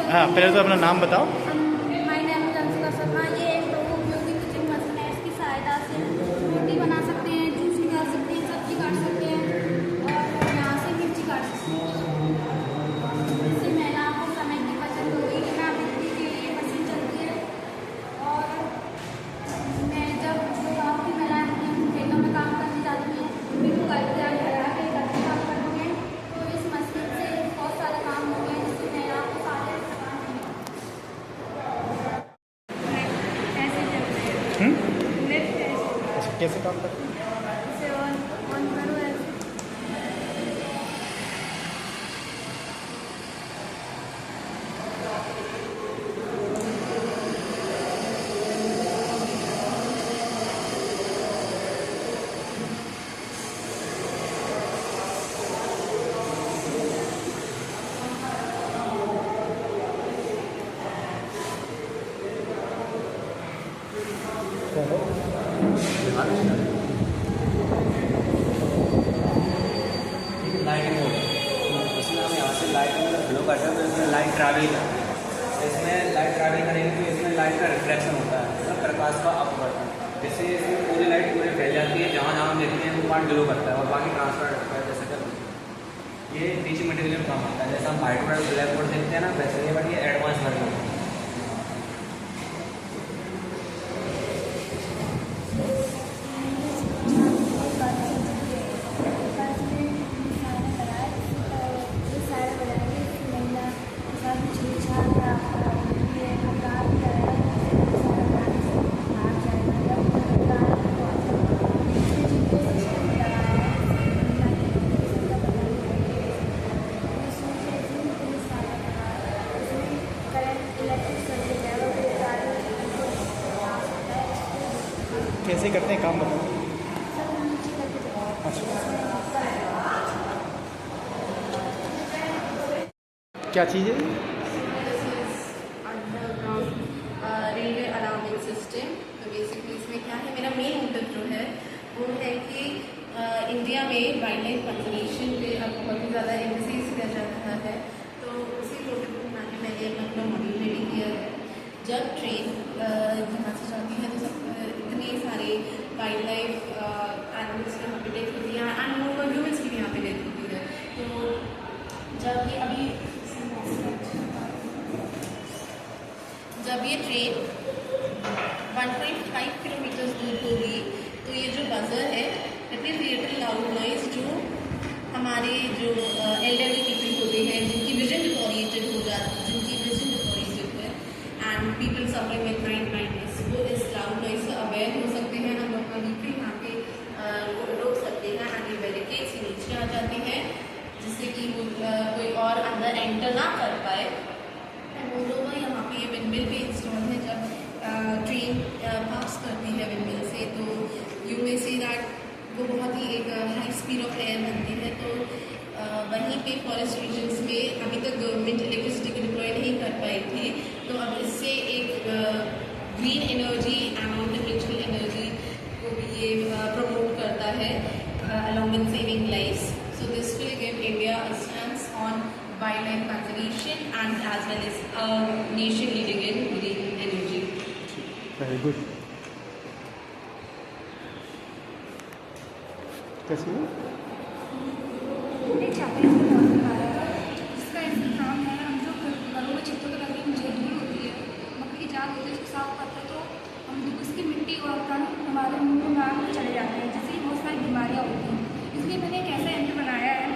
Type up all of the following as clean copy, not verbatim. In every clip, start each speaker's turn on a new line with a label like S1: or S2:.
S1: हाँ, पहले तो अपना नाम बताओ।
S2: My name is Anshika Sharma. ये एक बहु उपयोगी किचन मशीन है। इसकी सहायता से रोटी बना सकते हैं, जूस निकाल सकते हैं, सब्जी काट सकते हैं और यहाँ से मिर्ची काट सकते हैं। इससे महिलाओं को समय की बचत होगी। बिना बिजली के ये मशीन चलती है। और मैं जब जो गाँव की महिलाएं होती हैं खेतों में काम करने जाती हैं, बिल्कुल घर के आके घर के काम करते हैं, तो इस मशीन से बहुत सारे काम हो गए जिससे महिलाओं को सारे काम ऐसे चलते हैं। नेट
S1: अच्छा, कैसे काम करते हैं?
S2: इसे ऑन करो ऐसे।
S3: लाइटिंग मोड इसमें हम यहाँ से लाइट मतलब फ्लो करते हैं तो इसमें लाइट ट्रैवल करती है। इसमें लाइट ट्रैवल करेंगे तो इसमें लाइट का रिफ्लेक्शन होता है, मतलब प्रकाश का अपवर्तन, जिससे इसमें पूरी लाइट पूरे फैल जाती है। जहाँ जहाँ हम देखते हैं वो पार्ट ग्लो करता है और बाकी ट्रांसफर होता है। जैसे कि ये डीसी मटेरियल में काम आता है। जैसे हम व्हाइट बोर्ड ब्लैक बोर्ड देखते हैं ना, वैसे ये बट ये एडवांस वर्जन है।
S1: कैसे करते हैं काम बताओ। अच्छा, क्या चीज़ है?
S4: Underground railway alarming system. तो बेसिकली इसमें क्या है, मेरा मेन मोटिव जो है वो है कि इंडिया में वाइल्ड लाइफ कंजर्वेशन पे अब बहुत ही ज़्यादा एम्फेसिस किया जा रहा है। तो उसी मोटिव को बनाने मैंने अपना मॉड्यूल रेडी किया है। जब ट्रेन यहाँ से जाती है तो सब इतने सारे वाइल्ड लाइफ एनिमल्स यहाँ पे डेथ होती है एंड मोर ह्यूमन्स की भी यहाँ पे डेथ होती है। तो जब ये ट्रेन 1.5 किलोमीटर दूर होगी तो ये जो बजर है it is create loud noise, जो हमारे जो एल्डरली पीपल होते हैं जिनकी विजन डिटोरिएटेड हो जाती है, जिनकी विजन डिटोरिएटेड है and people suffering with blindness, वो इस लाउड नॉइज से अवेयर हो सकते हैं। हम अपना व्हीकल यहाँ पे रोक सकते हैं एंड ये बैरिकेड से नीचे आ जाते हैं जिससे कि कोई और अंदर एंटर ना कर पाए। मोरोवर यहाँ पे ये विंडमिल भी इंस्टॉल है। जब ट्रेन पास करती है विंडमिल से तो यू मे सी दैट वो बहुत ही एक हाई स्पीड ऑफ एयर बनती है। तो वहीं पे फॉरेस्ट रीजन्स में अभी तक गवर्नमेंट इलेक्ट्रिसिटी को डिप्लॉय नहीं कर पाई थी, तो अब इससे एक green energy and natural energy को भी ये प्रमोट करता है along with saving lives. So this will give India a stance on wildlife conservation and as well as a nation leading in green energy.
S1: Very good. कैसे है?
S2: एक छात्री को बहुत दिखाया है जिसका इंतजाम है। हम जो घरों में छतों पर लगी मछली होती है, मक्खी की जाल होती है, उसको साफ करते हैं तो हम उसकी मिट्टी और कण हमारे मुंह नाक में चले जाते हैं, जिससे बहुत सारी बीमारियाँ होती हैं। इसलिए मैंने एक ऐसा यंत्र बनाया है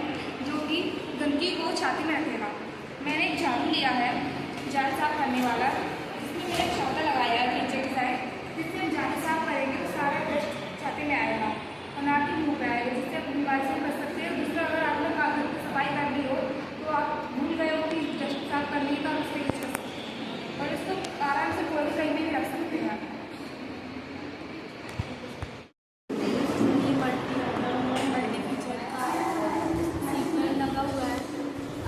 S2: जो कि गंदगी को छाती में रखेगा। मैंने एक झाड़ू लिया है जाल साफ करने वाला, जिसमें मैंने एक छाता लगाया है नीचे की साइड, जिससे हम जाल साफ करेंगे तो सारा डस्ट छाते में आएगा और नाक के मुँह पे आएगा, जिससे आप बीमारी से बच सकते हैं। दूसरा, अगर आपने घर की सफाई करनी हो तो आप भूल गए हो कि डस्ट साफ करने का, उससे यूज कर सकते हैं और इसको आराम से कोई कहीं भी रख सकते हैं। लगा हुआ है,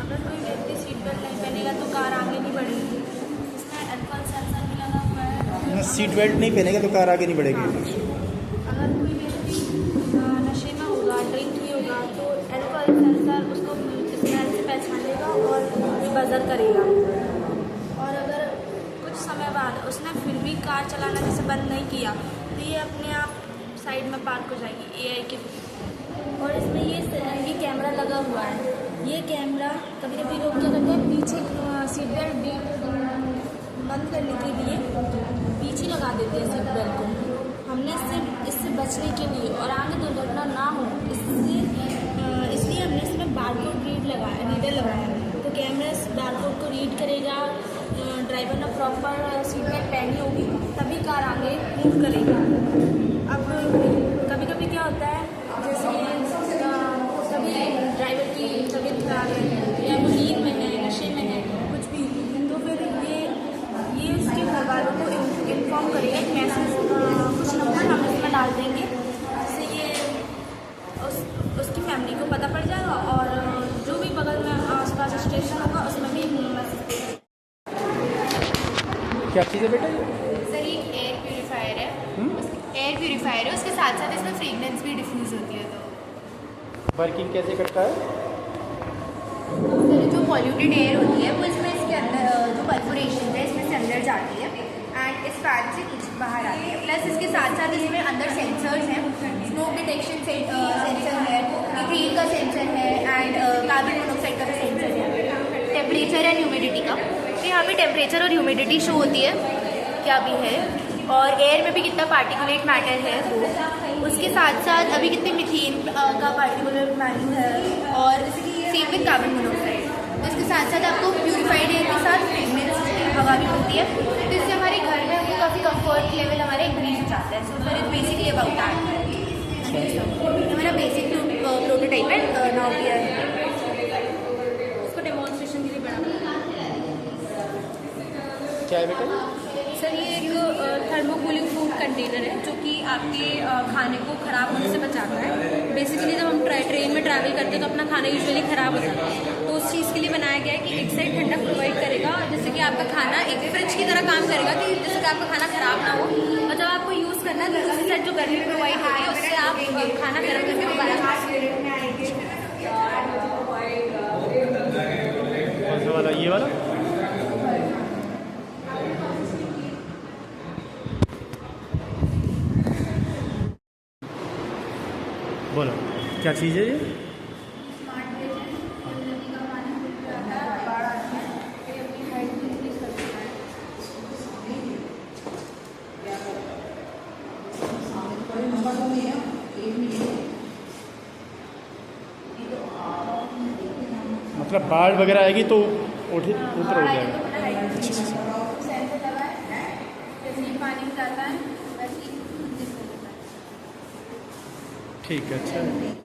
S2: अगर कोई व्यक्ति सीट बेल्ट नहीं पहनेगा तो कार आगे नहीं बढ़ेगी। इसमें अल्कोहल सेंसर भी लगा हुआ है।
S1: सीट बेल्ट नहीं पहनेगा तो कार आगे नहीं बढ़ेगी।
S2: अगर कोई व्यक्ति नशे में होगा, ड्रिंक नहीं होगा तो अल्कोहल सेंसर उसको स्मेल से पहचानेगा और बजर करेगा। समय बाद उसने फिर भी कार चलाना जैसे बंद नहीं किया तो ये अपने आप साइड में पार्क हो जाएगी AI के। और इसमें ये कैमरा लगा हुआ है। ये कैमरा कभी कभी लोग क्या करते हैं, पीछे सीट बेल्ट बंद करने के लिए पीछे लगा देते हैं सीट बेल्ट को। हमने इससे बचने के लिए और आगे दुर्घटना ना हो इसलिए हमने इसमें बारकोड रीडर लगाया है। तो कैमरा इस बारकोड को रीड करेगा, ड्राइवर ने प्रॉपर सीट बेल्ट पहनी होगी तभी कार आगे मूव करेगा। अब कभी कभी क्या होता है, जैसे कभी ड्राइवर की तबीयत खराब है या वो नींद में है, नशे में है, कुछ भी, तो फिर ये उसके घर वालों को इन्फॉर्म करेगा। एक मैसेज कुछ नंबर हम इसमें डाल देंगे, जिससे ये उसकी फैमिली को पता पड़ जाएगा और जो भी बगल में आसपास स्टेशन होगा उसमें भी मैसेज देगा।
S1: क्या चीज़ है बेटा?
S4: सर ये एयर प्यूरीफायर है। एयर प्यूरीफायर है, उसके साथ साथ इसमें फ्रेगनेंस भी डिफ्यूज़ होती है। तो
S1: वर्किंग कैसे करता है?
S4: सर जो पॉल्यूटेड एयर होती है वो इसके अंदर जो परफोरेशन है इसमें से अंदर जाती है एंड इस फैन से नीचे बाहर आती है। प्लस इसके साथ साथ इसमें अंदर सेंसर्स हैं, स्मोक डिटेक्शन सेंसर है, मीथेन का सेंसर है एंड कार्बन मोनोऑक्साइड का भी सेंसर है, टेम्परेचर एंड ह्यूमिडिटी का। तो यहाँ पे टेम्परेचर और ह्यूमिडिटी शो होती है क्या भी है, और एयर में भी कितना पार्टिकुलेट मैटर है वो, उसके साथ साथ अभी कितने मीथेन का पार्टिकुलेट मैटर है और सेम विद कार्बन मोनोऑक्साइड। तो इसके साथ साथ आपको प्यूरिफाइड एयर के साथ फ्रेगनेंस हवा भी होती है, तो इससे हमारे घर में हमको काफ़ी कंफर्ट लेवल हमारा इंक्रीज हो जाता है। So sir is basically about that. हमारा बेसिक प्रोटोटाइप है नाउ वी आर इसको डेमोन्स्ट्रेशन के लिए बना।
S1: क्या है बेटा?
S2: सर ये एक थर्मोकूलिंग फूड कंटेनर है जो कि आपके खाने को ख़राब होने से बचाता है। बेसिकली जब हम ट्रेन में ट्रैवल करते हैं तो अपना खाना यूजुअली ख़राब हो जाता है, तो उस चीज़ के लिए बनाया गया है कि एक साइड ठंडक प्रोवाइड करेगा, जिससे कि आपका खाना एक फ्रिज की तरह काम करेगा, कि जिससे कि आपका खाना ख़राब ना हो, और जब आपको यूज़ करना है तो दूसरी साइड जो गर्मी प्रोवाइड होती है उससे आप खाना गर्म करके दोबारा खा सकते हैं।
S1: कौन सा वाला? ये वाला? बोलो क्या चीज़ है ये? मतलब बाढ़ वगैरह आएगी तो ऊपर हो जाएगा।
S2: पानी जाता है
S1: ठीक है, अच्छा।